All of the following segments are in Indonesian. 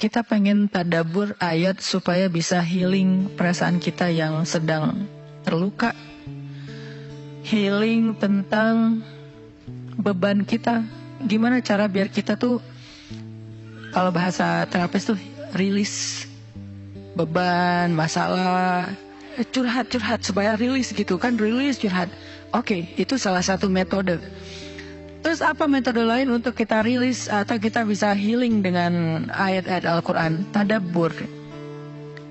kita pengen tadabbur ayat supaya bisa healing perasaan kita yang sedang terluka, healing tentang beban kita. Gimana cara biar kita tuh, kalau bahasa terapis tuh, rilis beban, masalah, curhat supaya rilis gitu kan, rilis curhat. Oke, itu salah satu metode. Terus apa metode lain untuk kita rilis atau kita bisa healing dengan ayat-ayat Al-Quran? Tadabbur.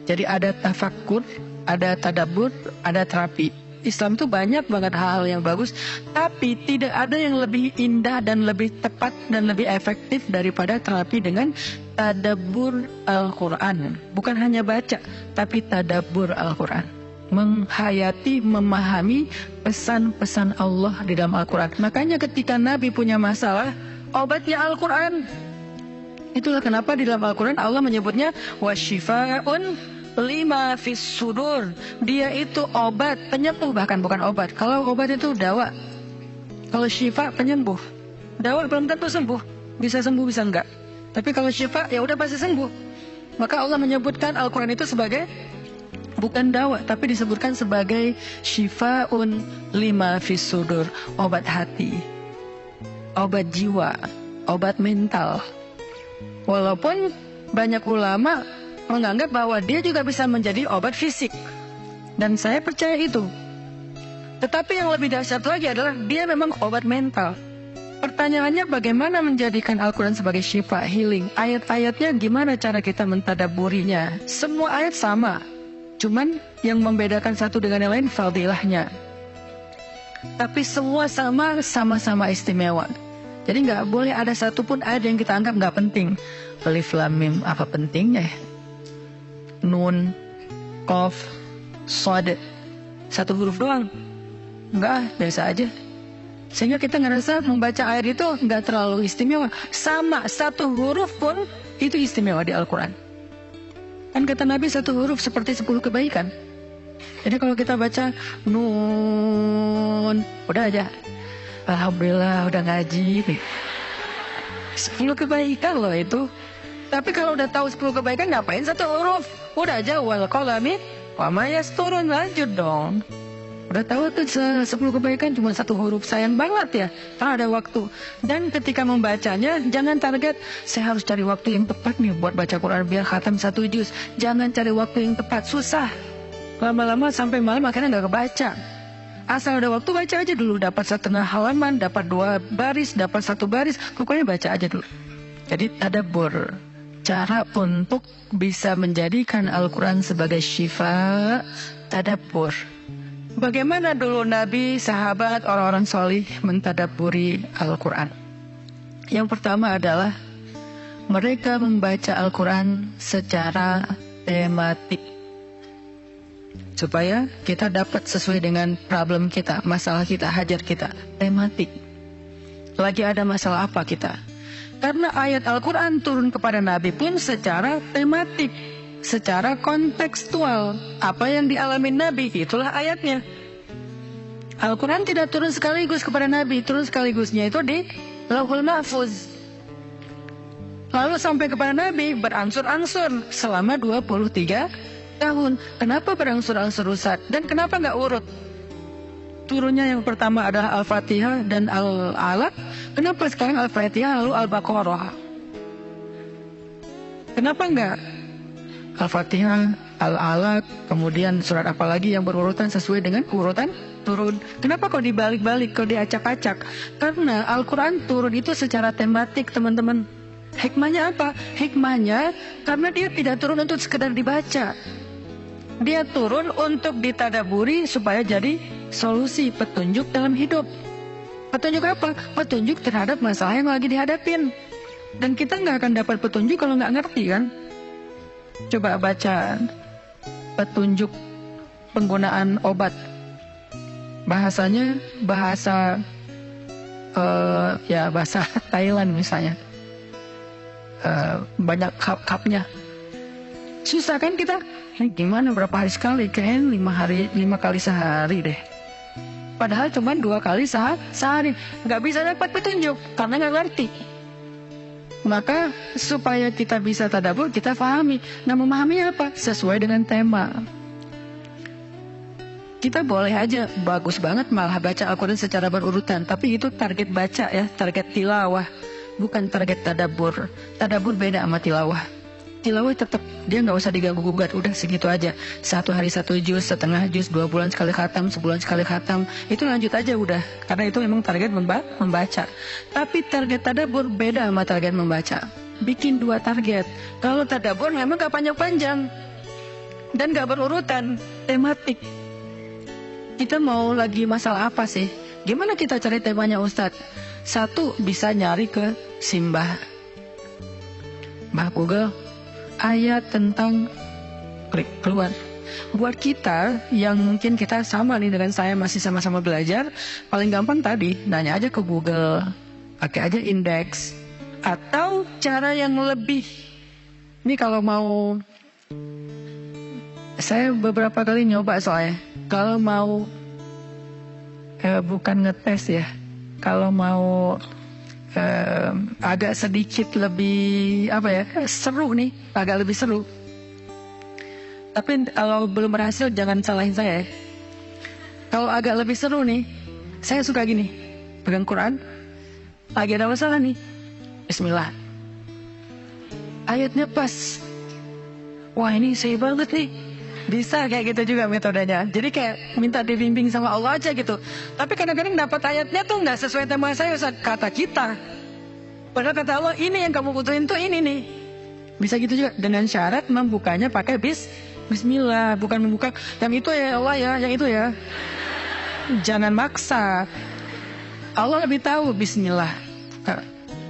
Jadi ada tafakkur, ada tadabbur, ada terapi. Islam itu banyak banget hal-hal yang bagus, tapi tidak ada yang lebih indah dan lebih tepat dan lebih efektif daripada terapi dengan tadabbur Al-Quran. Bukan hanya baca, tapi tadabbur Al-Quran. Menghayati, memahami pesan-pesan Allah di dalam Al-Quran. Makanya ketika Nabi punya masalah, obatnya Al-Quran. Itulah kenapa di dalam Al-Quran Allah menyebutnya wasyifa'un lima fis sudur. Dia itu obat, penyembuh, bahkan bukan obat. Kalau obat itu dawa, kalau syifa penyembuh. Dawa belum tentu sembuh, bisa sembuh bisa enggak. Tapi kalau syifa ya udah pasti sembuh. Maka Allah menyebutkan Al-Quran itu sebagai bukan dawa, tapi disebutkan sebagai syifa'un lima fis sudur, obat hati, obat jiwa, obat mental. Walaupun banyak ulama menganggap bahwa dia juga bisa menjadi obat fisik, dan saya percaya itu. Tetapi yang lebih dahsyat lagi adalah dia memang obat mental. Pertanyaannya, bagaimana menjadikan Al-Quran sebagai syifa, healing? Ayat-ayatnya gimana cara kita mentadabburinya? Semua ayat sama, cuman yang membedakan satu dengan yang lain fadilahnya. Tapi semua sama-sama istimewa. Jadi nggak boleh ada satupun ayat yang kita anggap nggak penting. Alif Lam Mim, apa pentingnya? Nun, Qaf, Shad, satu huruf doang. Enggak, biasa aja. Sehingga kita ngerasa membaca ayat itu nggak terlalu istimewa. Sama, satu huruf pun itu istimewa di Al-Quran. Kan kata Nabi, satu huruf seperti 10 kebaikan. Jadi kalau kita baca Nun, udah aja, alhamdulillah udah ngaji nih. 10 kebaikan loh itu. Tapi kalau udah tahu 10 kebaikan, ngapain satu huruf? Udah aja wal qalami wa ma yasturun, lanjut dong. Udah tahu tuh 10 kebaikan cuma satu huruf, sayang banget ya, tak ada waktu. Dan ketika membacanya, jangan target saya harus cari waktu yang tepat nih buat baca Quran biar khatam 1 juz. Jangan cari waktu yang tepat, susah. Lama-lama sampai malam akhirnya nggak kebaca. Asal ada waktu baca aja dulu, dapat 1/2 halaman, dapat 2 baris, dapat 1 baris, pokoknya baca aja dulu. Jadi tadabbur, cara untuk bisa menjadikan Al-Quran sebagai syifa, tadabbur. Bagaimana dulu Nabi, sahabat, orang-orang solih mentadabburi Al-Quran? Yang pertama adalah mereka membaca Al-Quran secara tematik, supaya kita dapat sesuai dengan problem kita, masalah kita, hajat kita. Tematik. Lagi ada masalah apa kita? Karena ayat Al-Quran turun kepada Nabi pun secara tematik, secara kontekstual. Apa yang dialami Nabi, itulah ayatnya. Al-Quran tidak turun sekaligus kepada Nabi, turun sekaligusnya itu di Lauhul Mahfuz. Lalu sampai kepada Nabi berangsur-angsur selama 23 tahun. Kenapa berangsur-angsur, Ustaz? Dan kenapa nggak urut? Turunnya yang pertama adalah Al-Fatihah dan Al-Alaq. Kenapa sekarang Al-Fatihah lalu Al-Baqarah? Kenapa enggak Al-Fatihah, Al-Alaq, kemudian surat apa lagi yang berurutan sesuai dengan urutan turun? Kenapa kok dibalik-balik, kok diacak-acak? Karena Al-Quran turun itu secara tematik, teman-teman. Hikmahnya apa? Hikmahnya karena dia tidak turun untuk sekedar dibaca. Dia turun untuk ditadaburi supaya jadi solusi, petunjuk dalam hidup. Petunjuk apa? Petunjuk terhadap masalah yang lagi dihadapin. Dan kita nggak akan dapat petunjuk kalau nggak ngerti kan? Coba baca petunjuk penggunaan obat. Bahasanya bahasa bahasa Thailand misalnya. Banyak kap-kapnya. Susah kan kita? Gimana berapa hari sekali? Kayaknya 5 kali sehari deh. Padahal cuma 2 kali sehari. Nggak bisa dapat petunjuk karena nggak ngerti. Maka supaya kita bisa tadabbur, kita pahami. Nah, memahaminya apa? Sesuai dengan tema. Kita boleh aja, bagus banget malah baca Al-Quran secara berurutan. Tapi itu target baca ya, target tilawah. Bukan target tadabbur. Tadabbur beda sama tilawah. Tilawah tetap dia nggak usah diganggu-gugat, udah segitu aja. 1 hari 1 juz, setengah juz, 2 bulan sekali khatam, sebulan sekali khatam, itu lanjut aja udah. Karena itu memang target membaca. Tapi target tadabbur beda sama target membaca. Bikin 2 target. Kalau tadabbur memang gak panjang-panjang dan gak berurutan, tematik. Kita mau lagi masalah apa sih? Gimana kita cari temanya Ustadz? 1, bisa nyari ke Simbah Google, ayat tentang, klik keluar. Buat kita yang mungkin kita sama nih dengan saya, masih sama-sama belajar, paling gampang tadi nanya aja ke Google, pakai aja indeks. Atau cara yang lebih, ini kalau mau, saya beberapa kali nyoba soalnya, kalau mau bukan ngetes ya, kalau mau agak sedikit lebih seru nih, agak lebih seru. Tapi kalau belum berhasil jangan salahin saya. Kalau agak lebih seru nih, saya suka gini, pegang Quran, lagi ada masalah nih, Bismillah, ayatnya pas, wah ini saya banget nih. Bisa kayak gitu juga metodenya. Jadi kayak minta dibimbing sama Allah aja gitu. Tapi kadang-kadang dapat ayatnya tuh nggak sesuai tema saya, kata kita. Padahal kata Allah, ini yang kamu butuhin tuh ini nih. Bisa gitu juga dengan syarat membukanya pakai Bismillah, bukan membuka yang itu ya Allah ya, yang itu ya. Jangan maksa. Allah lebih tahu Bismillah.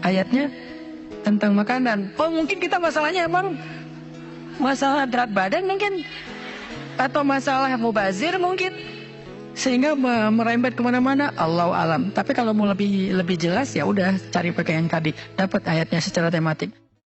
Ayatnya tentang makanan. Oh mungkin kita masalahnya emang masalah berat badan mungkin, atau masalah mubazir mungkin, sehingga merembet kemana-mana. Allahu alam. Tapi kalau mau lebih jelas ya udah cari pakai yang tadi, dapat ayatnya secara tematik.